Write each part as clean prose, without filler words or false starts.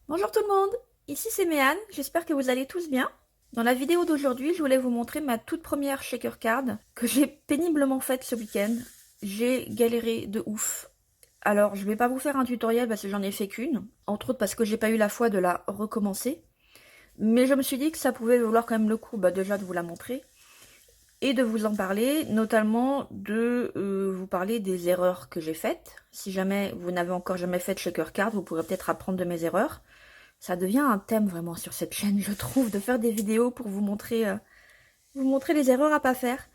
Bonjour tout le monde, ici c'est Méane, j'espère que vous allez tous bien. Dans la vidéo d'aujourd'hui, je voulais vous montrer ma toute première shaker card que j'ai péniblement faite ce week-end. J'ai galéré de ouf. Alors je vais pas vous faire un tutoriel parce que j'en ai fait qu'une, entre autres parce que j'ai pas eu la foi de la recommencer. Mais je me suis dit que ça pouvait valoir quand même le coup déjà de vous la montrer et de vous en parler, notamment de vous parler des erreurs que j'ai faites. Si jamais vous n'avez encore jamais fait de shaker card, vous pourrez peut-être apprendre de mes erreurs. Ça devient un thème vraiment sur cette chaîne, je trouve, de faire des vidéos pour vous montrer les erreurs à pas faire.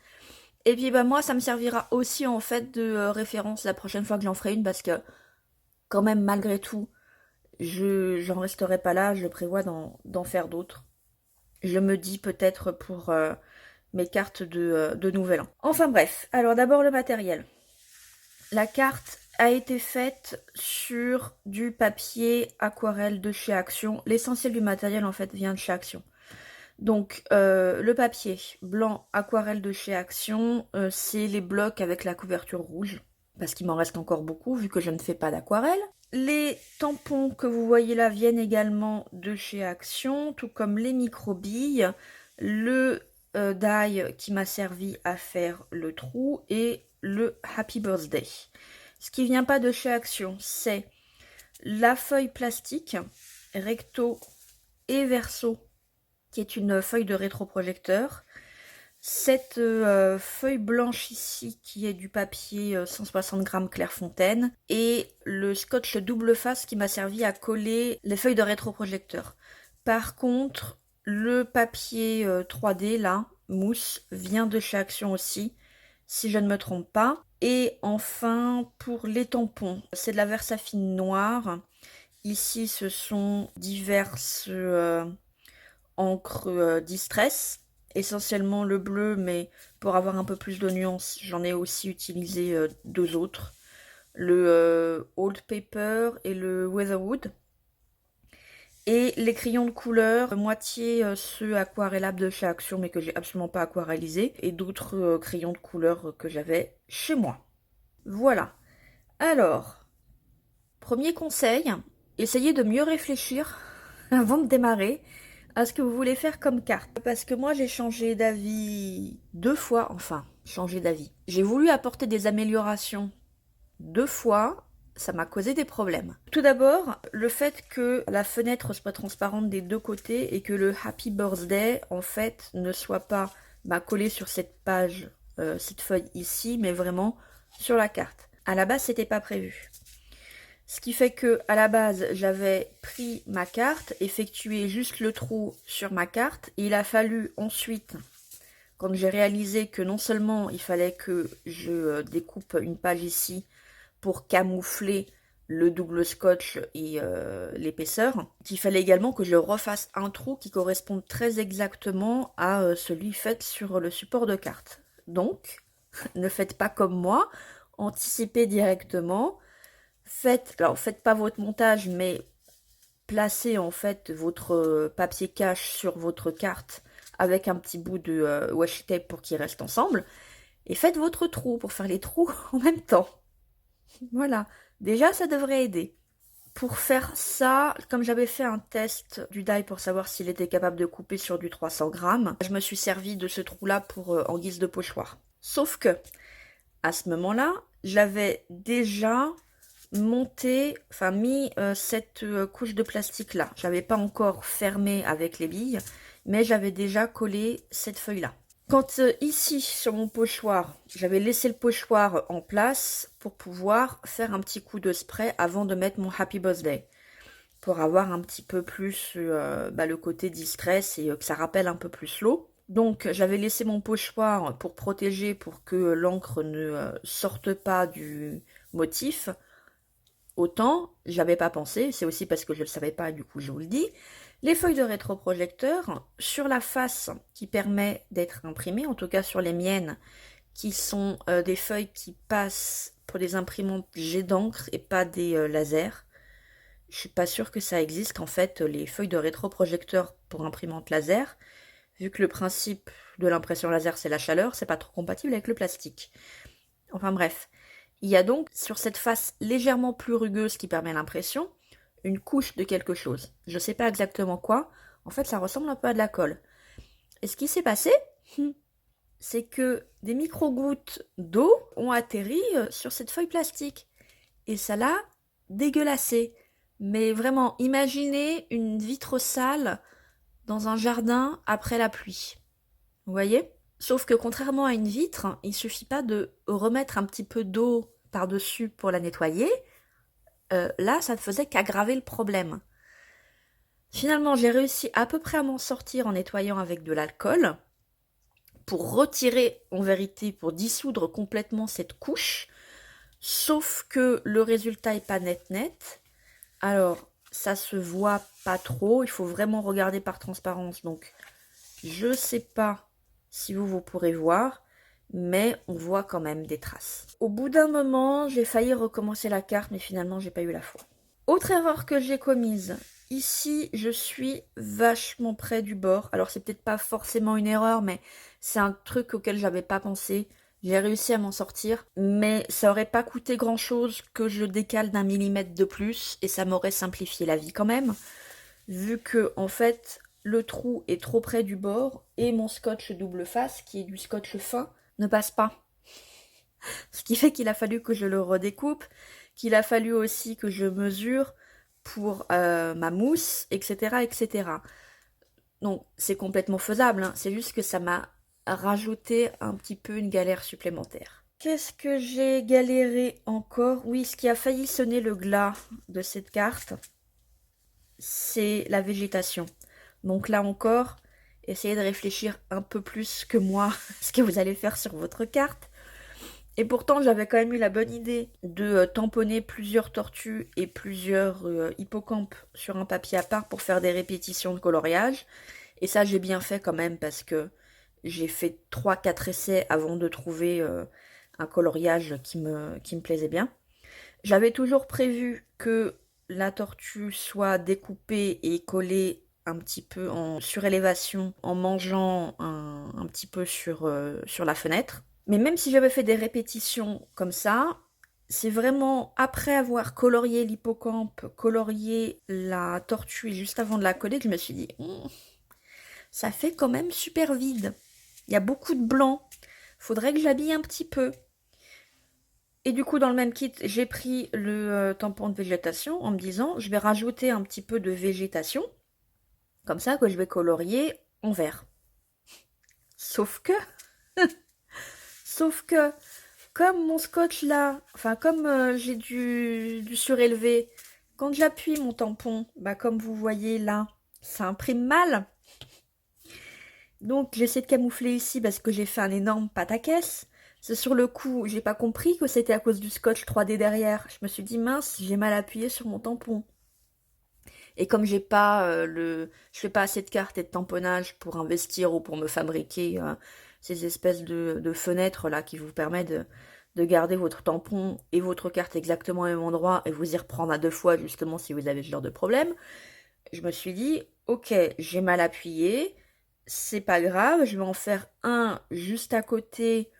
Et puis moi, ça me servira aussi en fait de référence la prochaine fois que j'en ferai une, parce que quand même, malgré tout, j'en resterai pas là, je prévois d'en faire d'autres. Je me dis peut-être pour mes cartes de Nouvel An. Enfin bref, alors d'abord le matériel. La carte a été faite sur du papier aquarelle de chez Action. L'essentiel du matériel en fait vient de chez Action. Donc le papier blanc aquarelle de chez Action, c'est les blocs avec la couverture rouge, parce qu'il m'en reste encore beaucoup vu que je ne fais pas d'aquarelle. Les tampons que vous voyez là viennent également de chez Action, tout comme les micro-billes, le die qui m'a servi à faire le trou et le Happy Birthday. Ce qui vient pas de chez Action, c'est la feuille plastique recto et verso, qui est une feuille de rétroprojecteur. Cette feuille blanche ici, qui est du papier 160 grammes Clairefontaine, et le scotch double face qui m'a servi à coller les feuilles de rétroprojecteur. Par contre, le papier 3D, là, mousse, vient de chez Action aussi, si je ne me trompe pas. Et enfin, pour les tampons, c'est de la Versafine noire. Ici, ce sont diverses encre Distress, essentiellement le bleu, mais pour avoir un peu plus de nuances, j'en ai aussi utilisé deux autres, le Old Paper et le Weatherwood. Et les crayons de couleur, moitié ceux aquarellables de chez Action, mais que j'ai absolument pas aquarellisé, et d'autres crayons de couleur que j'avais chez moi. Voilà. Alors, premier conseil, essayez de mieux réfléchir avant de démarrer à ce que vous voulez faire comme carte. Parce que moi, j'ai changé d'avis deux fois, enfin, changé d'avis. J'ai voulu apporter des améliorations deux fois, ça m'a causé des problèmes. Tout d'abord, le fait que la fenêtre soit transparente des deux côtés et que le Happy Birthday, en fait, ne soit pas collé sur cette page, cette feuille ici, mais vraiment sur la carte. À la base, c'était pas prévu. Ce qui fait que à la base, j'avais pris ma carte, effectué juste le trou sur ma carte, et il a fallu ensuite, quand j'ai réalisé que non seulement il fallait que je découpe une page ici pour camoufler le double scotch et l'épaisseur, qu'il fallait également que je refasse un trou qui corresponde très exactement à celui fait sur le support de carte. Donc, ne faites pas comme moi, anticipez directement. Faites pas votre montage, mais placez en fait votre papier cache sur votre carte avec un petit bout de washi tape pour qu'ils restent ensemble. Et faites votre trou pour faire les trous en même temps. Voilà, déjà ça devrait aider. Pour faire ça, comme j'avais fait un test du die pour savoir s'il était capable de couper sur du 300 grammes, je me suis servi de ce trou-là pour en guise de pochoir. Sauf que, à ce moment-là, j'avais déjà mis cette couche de plastique là. J'avais pas encore fermé avec les billes, mais j'avais déjà collé cette feuille là. Quand ici sur mon pochoir, j'avais laissé le pochoir en place pour pouvoir faire un petit coup de spray avant de mettre mon Happy Birthday, pour avoir un petit peu plus le côté distress et que ça rappelle un peu plus l'eau. Donc j'avais laissé mon pochoir pour protéger, pour que l'encre ne sorte pas du motif. Autant, j'avais pas pensé, c'est aussi parce que je ne le savais pas, du coup je vous le dis, les feuilles de rétroprojecteur, sur la face qui permet d'être imprimée, en tout cas sur les miennes, qui sont des feuilles qui passent pour des imprimantes jet d'encre et pas des lasers. Je suis pas sûre que ça existe en fait, les feuilles de rétroprojecteur pour imprimante laser, vu que le principe de l'impression laser c'est la chaleur, c'est pas trop compatible avec le plastique. Enfin bref. Il y a donc sur cette face légèrement plus rugueuse qui permet l'impression, une couche de quelque chose. Je sais pas exactement quoi. En fait, ça ressemble un peu à de la colle. Et ce qui s'est passé, c'est que des micro-gouttes d'eau ont atterri sur cette feuille plastique. Et ça l'a dégueulassé. Mais vraiment, imaginez une vitre sale dans un jardin après la pluie. Vous voyez? Sauf que contrairement à une vitre, il suffit pas de remettre un petit peu d'eau par-dessus pour la nettoyer. Là, ça ne faisait qu'aggraver le problème. Finalement, j'ai réussi à peu près à m'en sortir en nettoyant avec de l'alcool pour retirer, en vérité, pour dissoudre complètement cette couche. Sauf que le résultat est pas net. Alors, ça se voit pas trop. Il faut vraiment regarder par transparence. Donc, je sais pas si vous pourrez voir, mais on voit quand même des traces. Au bout d'un moment, j'ai failli recommencer la carte, mais finalement, j'ai pas eu la foi. Autre erreur que j'ai commise. Ici, je suis vachement près du bord. Alors, c'est peut-être pas forcément une erreur, mais c'est un truc auquel j'avais pas pensé. J'ai réussi à m'en sortir, mais ça aurait pas coûté grand-chose que je décale d'1 millimètre de plus, et ça m'aurait simplifié la vie quand même, vu que, en fait, le trou est trop près du bord, et mon scotch double face, qui est du scotch fin, ne passe pas. Ce qui fait qu'il a fallu que je le redécoupe, qu'il a fallu aussi que je mesure pour ma mousse, etc., etc. Donc, c'est complètement faisable, hein. C'est juste que ça m'a rajouté un petit peu une galère supplémentaire. Qu'est-ce que j'ai galéré encore? Oui, ce qui a failli sonner le glas de cette carte, c'est la végétation. Donc là encore, essayez de réfléchir un peu plus que moi ce que vous allez faire sur votre carte. Et pourtant, j'avais quand même eu la bonne idée de tamponner plusieurs tortues et plusieurs hippocampes sur un papier à part pour faire des répétitions de coloriage. Et ça, j'ai bien fait quand même parce que j'ai fait 3-4 essais avant de trouver un coloriage qui me plaisait bien. J'avais toujours prévu que la tortue soit découpée et collée un petit peu en surélévation en mangeant un petit peu sur la fenêtre. Mais même si j'avais fait des répétitions comme ça, c'est vraiment après avoir colorié l'hippocampe, colorié la tortue et juste avant de la coller que je me suis dit ça fait quand même super vide. Il y a beaucoup de blanc. Faudrait que j'habille un petit peu. Et du coup, dans le même kit, j'ai pris le tampon de végétation en me disant je vais rajouter un petit peu de végétation, comme ça que je vais colorier en vert. Sauf que comme mon scotch là, enfin comme j'ai du surélevé, quand j'appuie mon tampon, bah comme vous voyez là, ça imprime mal. Donc j'essaie de camoufler ici parce que j'ai fait un énorme pataquès. C'est sur le coup, j'ai pas compris que c'était à cause du scotch 3D derrière. Je me suis dit mince, j'ai mal appuyé sur mon tampon. Et comme j'ai pas je fais pas assez de cartes et de tamponnage pour investir ou pour me fabriquer ces espèces de fenêtres là qui vous permettent de garder votre tampon et votre carte exactement au même endroit et vous y reprendre à 2 fois justement si vous avez ce genre de problème. Je me suis dit, ok, j'ai mal appuyé, c'est pas grave, je vais en faire un juste à côté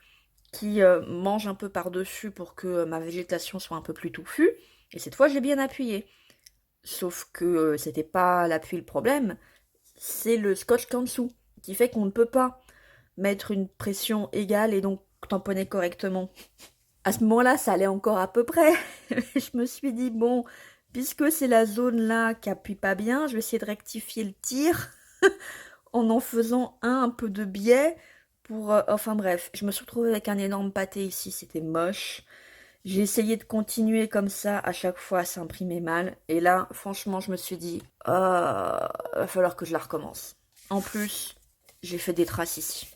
qui mange un peu par-dessus pour que ma végétation soit un peu plus touffue. Et cette fois, j'ai bien appuyé. Sauf que c'était pas l'appui le problème, c'est le scotch en dessous, qui fait qu'on ne peut pas mettre une pression égale et donc tamponner correctement. À ce moment-là, ça allait encore à peu près. Je me suis dit, bon, puisque c'est la zone là qui appuie pas bien, je vais essayer de rectifier le tir en faisant un peu de biais pour... enfin bref, je me suis retrouvée avec un énorme pâté ici, c'était moche. J'ai essayé de continuer comme ça, à chaque fois ça imprimait mal. Et là, franchement, je me suis dit, va falloir que je la recommence. En plus, j'ai fait des traces ici.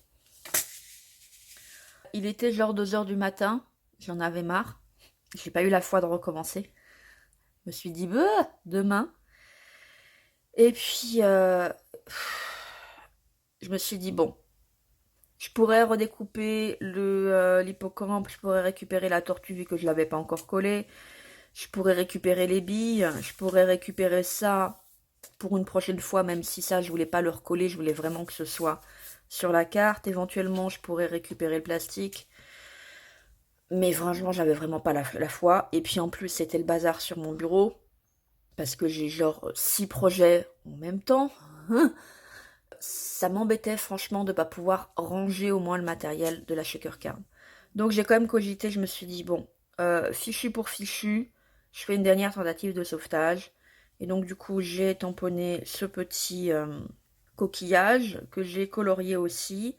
Il était genre 2 heures du matin, j'en avais marre. J'ai pas eu la foi de recommencer. Je me suis dit, bah, demain. Et puis, je me suis dit, bon, je pourrais redécouper l'hippocampe, je pourrais récupérer la tortue vu que je l'avais pas encore collée. Je pourrais récupérer les billes, je pourrais récupérer ça pour une prochaine fois, même si ça, je voulais pas le recoller, je voulais vraiment que ce soit sur la carte. Éventuellement, je pourrais récupérer le plastique. Mais franchement, j'avais vraiment pas la foi. Et puis en plus, c'était le bazar sur mon bureau. parce que j'ai genre 6 projets en même temps. Ça m'embêtait franchement de ne pas pouvoir ranger au moins le matériel de la shaker card. Donc j'ai quand même cogité, je me suis dit, bon, fichu pour fichu, je fais une dernière tentative de sauvetage. Et donc du coup j'ai tamponné ce petit coquillage que j'ai colorié aussi,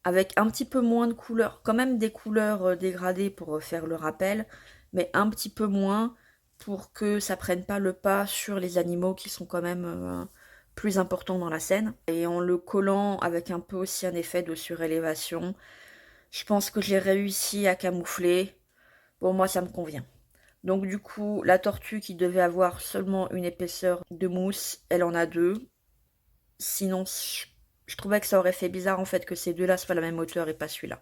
avec un petit peu moins de couleurs, quand même des couleurs dégradées pour faire le rappel, mais un petit peu moins pour que ça prenne pas le pas sur les animaux qui sont quand même plus importants dans la scène. Et en le collant avec un peu aussi un effet de surélévation, je pense que j'ai réussi à camoufler. Pour moi, ça me convient. Donc du coup, la tortue qui devait avoir seulement une épaisseur de mousse, elle en a 2. Sinon, je trouvais que ça aurait fait bizarre en fait que ces deux-là soient la même hauteur et pas celui-là.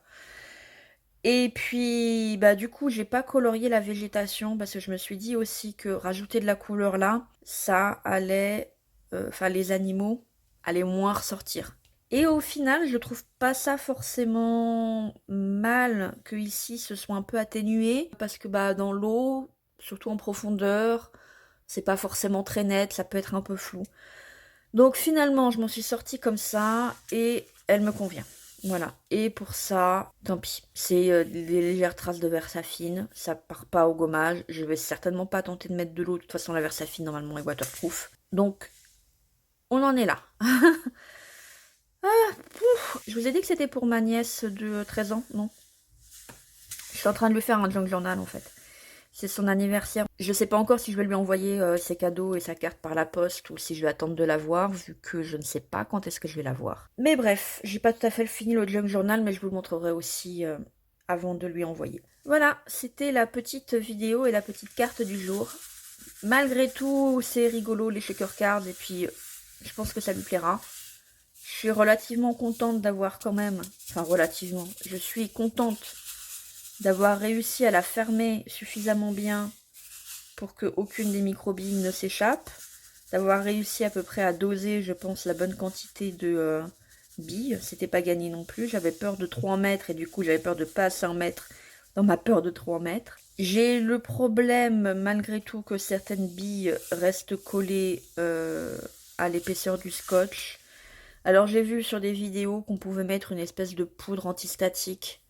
Et puis, bah du coup, j'ai pas colorié la végétation parce que je me suis dit aussi que rajouter de la couleur là, ça allait, enfin les animaux allaient moins ressortir. Et au final, je trouve pas ça forcément mal que ici ce soit un peu atténué parce que bah dans l'eau, surtout en profondeur, c'est pas forcément très net, ça peut être un peu flou. Donc finalement, je m'en suis sortie comme ça et elle me convient. Voilà. Et pour ça, tant pis. C'est des légères traces de Versafine. Ça part pas au gommage. Je vais certainement pas tenter de mettre de l'eau. De toute façon, la Versafine, normalement, est waterproof. Donc, on en est là. Je vous ai dit que c'était pour ma nièce de 13 ans, non? Je suis en train de lui faire un junk journal, en fait. C'est son anniversaire. Je sais pas encore si je vais lui envoyer ses cadeaux et sa carte par la poste ou si je vais attendre de la voir, vu que je ne sais pas quand est-ce que je vais la voir. Mais bref, j'ai pas tout à fait fini le junk journal, mais je vous le montrerai aussi avant de lui envoyer. Voilà, c'était la petite vidéo et la petite carte du jour. Malgré tout, c'est rigolo les shaker cards et puis je pense que ça lui plaira. Je suis relativement contente d'avoir quand même, enfin relativement, je suis contente d'avoir réussi à la fermer suffisamment bien pour qu'aucune des microbilles ne s'échappe, d'avoir réussi à peu près à doser, je pense, la bonne quantité de billes. C'était pas gagné non plus, j'avais peur de trop en mettre et du coup j'avais peur de pas assez en mettre dans ma peur de trop en mettre. J'ai le problème malgré tout que certaines billes restent collées à l'épaisseur du scotch. Alors j'ai vu sur des vidéos qu'on pouvait mettre une espèce de poudre antistatique.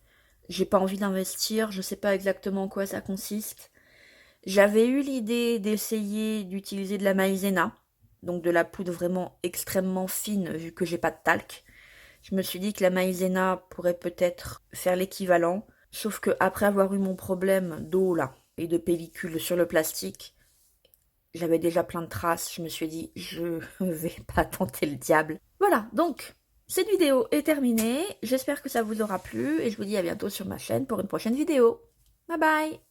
J'ai pas envie d'investir, je sais pas exactement en quoi ça consiste. J'avais eu l'idée d'essayer d'utiliser de la maïzena, donc de la poudre vraiment extrêmement fine vu que j'ai pas de talc. Je me suis dit que la maïzena pourrait peut-être faire l'équivalent, sauf que après avoir eu mon problème d'eau là et de pellicule sur le plastique, j'avais déjà plein de traces, je me suis dit je vais pas tenter le diable. Voilà, donc cette vidéo est terminée, j'espère que ça vous aura plu et je vous dis à bientôt sur ma chaîne pour une prochaine vidéo. Bye bye!